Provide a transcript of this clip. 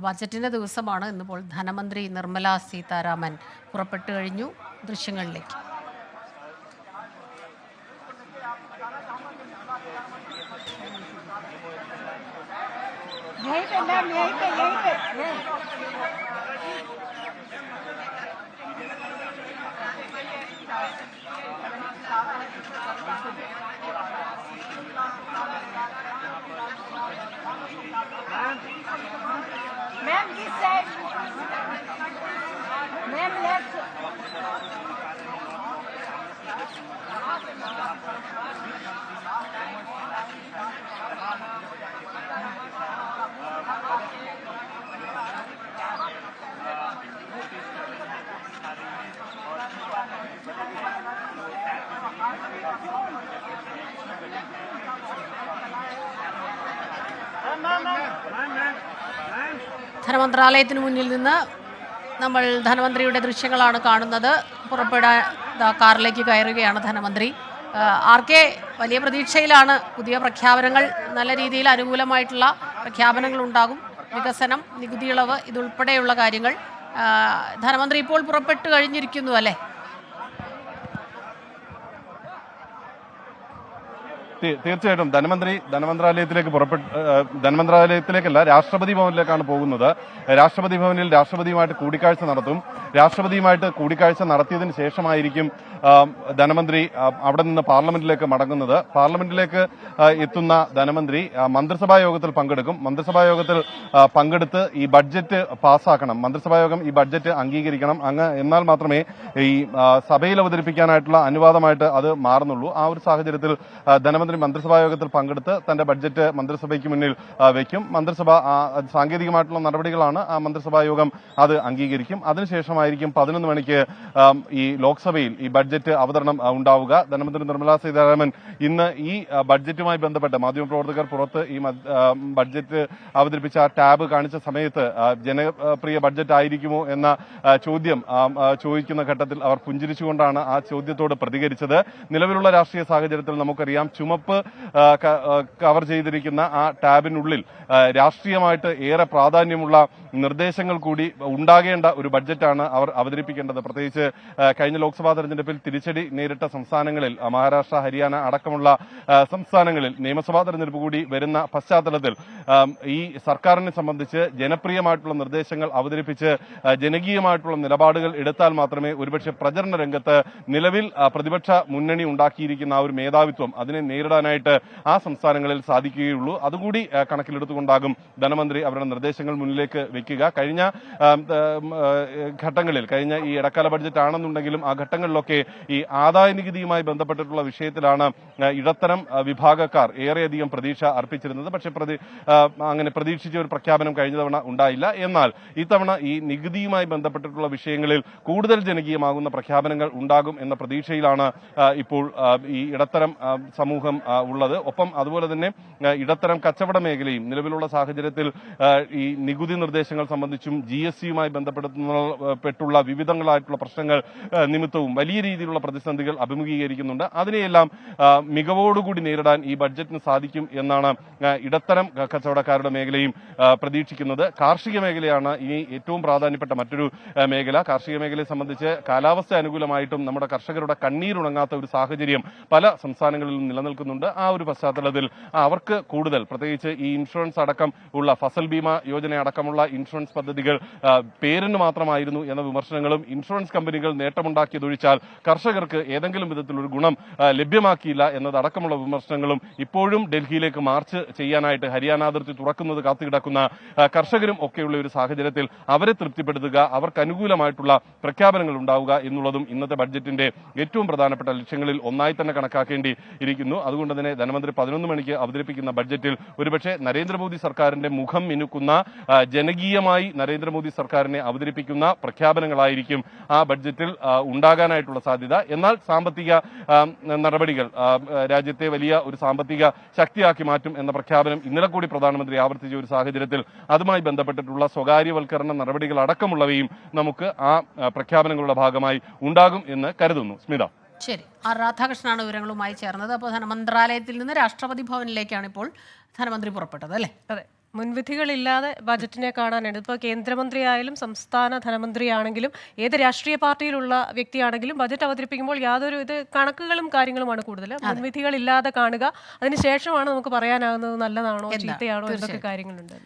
ബജറ്റിന്റെ ദിവസമാണ് ഇന്നിപ്പോൾ ധനമന്ത്രി നിർമ്മല സീതാരാമൻ പുറപ്പെട്ടു കഴിഞ്ഞു. ദൃശ്യങ്ങളിലേക്ക്. Ma'am, this side. Ma'am, left. ധനമന്ത്രാലയത്തിന് മുന്നിൽ നിന്ന് നമ്മൾ ധനമന്ത്രിയുടെ ദൃശ്യങ്ങളാണ് കാണുന്നത്. പുറപ്പെടാൻ കാറിലേക്ക് കയറുകയാണ് ധനമന്ത്രി. ആർക്കെ വലിയ പ്രതീക്ഷയിലാണ്. പുതിയ പ്രഖ്യാപനങ്ങൾ, നല്ല രീതിയിൽ അനുകൂലമായിട്ടുള്ള പ്രഖ്യാപനങ്ങൾ ഉണ്ടാകും. വികസനം, നികുതി ഇളവ്, ഇതുൾപ്പെടെയുള്ള കാര്യങ്ങൾ. ധനമന്ത്രി ഇപ്പോൾ പുറപ്പെട്ടു കഴിഞ്ഞിരിക്കുന്നു അല്ലേ? തീർച്ചയായിട്ടും ധനമന്ത്രാലയത്തിലേക്കല്ല, രാഷ്ട്രപതി ഭവനിലേക്കാണ് പോകുന്നത്. രാഷ്ട്രപതി ഭവനിൽ രാഷ്ട്രപതിയുമായിട്ട് കൂടിക്കാഴ്ച നടത്തും. രാഷ്ട്രപതിയുമായിട്ട് കൂടിക്കാഴ്ച നടത്തിയതിന് ശേഷമായിരിക്കും ധനമന്ത്രി അവിടെ നിന്ന് പാർലമെന്റിലേക്ക് മടങ്ങുന്നത്. പാർലമെന്റിലേക്ക് എത്തുന്ന ധനമന്ത്രി മന്ത്രിസഭാ യോഗത്തിൽ പങ്കെടുക്കും. മന്ത്രിസഭാ യോഗത്തിൽ പങ്കെടുത്ത് ഈ ബഡ്ജറ്റ് പാസ്സാക്കണം. മന്ത്രിസഭാ യോഗം ഈ ബഡ്ജറ്റ് അംഗീകരിക്കണം. എന്നാൽ മാത്രമേ ഈ സഭയിൽ അവതരിപ്പിക്കാനായിട്ടുള്ള അനുവാദമായിട്ട് അത് മാറുന്നുള്ളൂ. ആ ഒരു സാഹചര്യത്തിൽ ധനമന്ത്രി മന്ത്രിസഭാ യോഗത്തിൽ പങ്കെടുത്ത് തന്റെ ബഡ്ജറ്റ് മന്ത്രിസഭയ്ക്ക് മുന്നിൽ വയ്ക്കും. മന്ത്രിസഭ സാങ്കേതികമായിട്ടുള്ള നടപടികളാണ്. ആ മന്ത്രിസഭാ യോഗം അത് അംഗീകരിക്കും. അതിനുശേഷമായിരിക്കും 11 മണിക്ക് ഈ ലോക്സഭയിൽ ഈ ബഡ്ജറ്റ് അവതരണം ഉണ്ടാവുക. ധനമന്ത്രി നിർമ്മല സീതാരാമൻ ഇന്ന് ഈ ബഡ്ജറ്റുമായി ബന്ധപ്പെട്ട് മാധ്യമപ്രവർത്തകർ പുറത്ത് ഈ ബഡ്ജറ്റ് അവതരിപ്പിച്ച ടാബ് കാണിച്ച സമയത്ത് ജനപ്രിയ ബഡ്ജറ്റ് ആയിരിക്കുമോ എന്ന ചോദ്യം ചോദിക്കുന്ന ഘട്ടത്തിൽ അവർ പുഞ്ചിരിച്ചുകൊണ്ടാണ് ആ ചോദ്യത്തോട് പ്രതികരിച്ചത്. നിലവിലുള്ള രാഷ്ട്രീയ സാഹചര്യത്തിൽ നമുക്കറിയാം, ചുമപ്പ് കവർ ചെയ്തിരിക്കുന്ന ആ ടാബിനുള്ളിൽ രാഷ്ട്രീയമായിട്ട് ഏറെ പ്രാധാന്യമുള്ള നിർദ്ദേശങ്ങൾ കൂടി ഉണ്ടാകേണ്ട ഒരു ബഡ്ജറ്റാണ് അവർ അവതരിപ്പിക്കേണ്ടത്. പ്രത്യേകിച്ച് കഴിഞ്ഞ ലോക്സഭാ തെരഞ്ഞെടുപ്പിൽ തിരിച്ചടി നേരിട്ട സംസ്ഥാനങ്ങളിൽ, മഹാരാഷ്ട്ര, ഹരിയാന അടക്കമുള്ള സംസ്ഥാനങ്ങളിൽ നിയമസഭാ തെരഞ്ഞെടുപ്പ് കൂടി വരുന്ന പശ്ചാത്തലത്തിൽ ഈ സർക്കാരിനെ സംബന്ധിച്ച് ജനപ്രിയമായിട്ടുള്ള നിർദ്ദേശങ്ങൾ അവതരിപ്പിച്ച് ജനകീയമായിട്ടുള്ള നിലപാടുകൾ എടുത്താൽ മാത്രമേ ഒരുപക്ഷെ പ്രചരണ രംഗത്ത് നിലവിൽ പ്രതിപക്ഷ മുന്നണി ഉണ്ടാക്കിയിരിക്കുന്ന ആ ഒരു മേധാവിത്വം അതിനെ നേരിടാനായിട്ട് ആ സംസ്ഥാനങ്ങളിൽ സാധിക്കുകയുള്ളൂ. അതുകൂടി കണക്കിലെടുത്തുകൊണ്ടാകും ധനമന്ത്രി അവരുടെ നിർദ്ദേശങ്ങൾ മുന്നിലേക്ക് വെക്കുക. കഴിഞ്ഞ ഘട്ടങ്ങളിൽ, കഴിഞ്ഞ ഈ ഇടക്കാല ബഡ്ജറ്റ് ആണെന്നുണ്ടെങ്കിലും ആ ഘട്ടങ്ങളിലൊക്കെ ഈ ആദായ നികുതിയുമായി ബന്ധപ്പെട്ടിട്ടുള്ള വിഷയത്തിലാണ് ഇടത്തരം വിഭാഗക്കാർ ഏറെയധികം പ്രതീക്ഷ അർപ്പിച്ചിരുന്നത്. പക്ഷേ അങ്ങനെ പ്രതീക്ഷിച്ച ഒരു പ്രഖ്യാപനം കഴിഞ്ഞ തവണ ഉണ്ടായില്ല. എന്നാൽ ഇത്തവണ ഈ നികുതിയുമായി ബന്ധപ്പെട്ടിട്ടുള്ള വിഷയങ്ങളിൽ കൂടുതൽ ജനകീയമാകുന്ന പ്രഖ്യാപനങ്ങൾ ഉണ്ടാകും എന്ന പ്രതീക്ഷയിലാണ് ഇപ്പോൾ ഈ ഇടത്തരം സമൂഹം ഉള്ളത്. ഒപ്പം അതുപോലെ തന്നെ ഇടത്തരം കച്ചവട മേഖലയും നിലവിലുള്ള സാഹചര്യത്തിൽ ഈ നികുതി നിർദ്ദേശങ്ങൾ സംബന്ധിച്ചും GSTയുമായി ബന്ധപ്പെട്ടുള്ള വിവിധങ്ങളായിട്ടുള്ള പ്രശ്നങ്ങൾ നിമിത്തവും വലിയ രീതിയിലുള്ള പ്രതിസന്ധികൾ അഭിമുഖീകരിക്കുന്നുണ്ട്. അതിനെയെല്ലാം മികവോടുകൂടി നേരിടാൻ ഈ ബഡ്ജറ്റിന് സാധിക്കും എന്നാണ് ഇടത്തരം കച്ചവടക്കാരുടെ മേഖലയും പ്രതീക്ഷിക്കുന്നത്. കാർഷിക മേഖലയാണ് ഇനി ഏറ്റവും പ്രാധാന്യപ്പെട്ട മറ്റൊരു മേഖല. കാർഷിക മേഖലയെ സംബന്ധിച്ച് കാലാവസ്ഥ അനുകൂലമായിട്ടും നമ്മുടെ കർഷകരുടെ കണ്ണീരുണങ്ങാത്ത ഒരു സാഹചര്യം പല സംസ്ഥാനങ്ങളിലും നിലനിൽക്കുന്നുണ്ട്. ആ ഒരു പശ്ചാത്തലത്തിൽ അവർക്ക് കൂടുതൽ, പ്രത്യേകിച്ച് ഈ ഇൻഷുറൻസ് അടക്കം ഉള്ള ഫസൽ ബീമ യോജന അടക്കമുള്ള ഇൻഷുറൻസ് പദ്ധതികൾ പേരിന് മാത്രമായിരുന്നു എന്ന വിമർശനങ്ങളും, ഇൻഷുറൻസ് കമ്പനികൾ നേട്ടമുണ്ടാക്കിയതൊഴിച്ചാൽ കർഷകർക്ക് ഏതെങ്കിലും വിധത്തിൽ ഒരു ഗുണം ലഭ്യമാക്കിയില്ല എന്നതടക്കമുള്ള വിമർശനങ്ങളും ഇപ്പോഴും ഡൽഹിയിലേക്ക് മാർച്ച് ചെയ്യാനായിട്ട് ഹരിയാന അതിർത്തി തുറക്കുന്നത് കാത്തുകിടക്കുന്ന കർഷകരും ഒക്കെയുള്ള ഒരു സാഹചര്യത്തിൽ അവരെ തൃപ്തിപ്പെടുത്തുക, അവർക്ക് അനുകൂലമായിട്ടുള്ള പ്രഖ്യാപനങ്ങൾ ഉണ്ടാവുക എന്നുള്ളതും ഇന്നത്തെ ബഡ്ജറ്റിന്റെ ഏറ്റവും പ്രധാനപ്പെട്ട ലക്ഷ്യങ്ങളിൽ ഒന്നായി തന്നെ കണക്കാക്കേണ്ടി ഇരിക്കുന്നു. അതുകൊണ്ട് തന്നെ ധനമന്ത്രി 11 മണിക്ക് അവതരിപ്പിക്കുന്ന ബഡ്ജറ്റിൽ ഒരുപക്ഷെ നരേന്ദ്രമോദി സർക്കാരിന്റെ മുഖം മിനുക്കുന്ന, ജനകീയമായി നരേന്ദ്രമോദി സർക്കാരിനെ അവതരിപ്പിക്കുന്ന പ്രഖ്യാപനങ്ങളായിരിക്കും ആ ബഡ്ജറ്റിൽ ഉണ്ടാകാനായിട്ടുള്ള സാധ്യത. എന്നാൽ സാമ്പത്തിക നടപടികൾ രാജ്യത്തെ വലിയ ഒരു സാമ്പത്തിക ശക്തിയാക്കി മാറ്റും എന്ന പ്രഖ്യാപനം ഇന്നലെ കൂടി പ്രധാനമന്ത്രി ആവർത്തിച്ച ഒരു സാഹചര്യത്തിൽ അതുമായി ബന്ധപ്പെട്ടിട്ടുള്ള സ്വകാര്യവൽക്കരണ നടപടികൾ അടക്കമുള്ളവയും നമുക്ക് ആ പ്രഖ്യാപനങ്ങളുടെ ഭാഗമായി ഉണ്ടാകും എന്ന് കരുതുന്നു. സ്മിത. ശരി, ആർ രാധാകൃഷ്ണനാണ് വിവരങ്ങളുമായി ചേർന്നത്. അപ്പോൾ ധനമന്ത്രാലയത്തിൽ നിന്ന് രാഷ്ട്രപതി ഭവനിലേക്കാണ് ഇപ്പോൾ ധനമന്ത്രി പുറപ്പെട്ടത് അല്ലേ? അതെ. മുൻവിധികളില്ലാതെ ബജറ്റിനെ കാണാനാണ്. ഇപ്പോൾ കേന്ദ്രമന്ത്രിയായാലും സംസ്ഥാന ധനമന്ത്രിയാണെങ്കിലും ഏത് രാഷ്ട്രീയ പാർട്ടിയിലുള്ള വ്യക്തിയാണെങ്കിലും ബജറ്റ് അവതരിപ്പിക്കുമ്പോൾ യാതൊരു കണക്കുകളും കാര്യങ്ങളുമാണ് കൂടുതൽ. മുൻവിധികളില്ലാതെ കാണുക, അതിനുശേഷമാണ് നമുക്ക് പറയാനാകുന്നത് നല്ലതാണോ ചീത്തയാണോ എന്തൊക്കെ കാര്യങ്ങളുണ്ട്.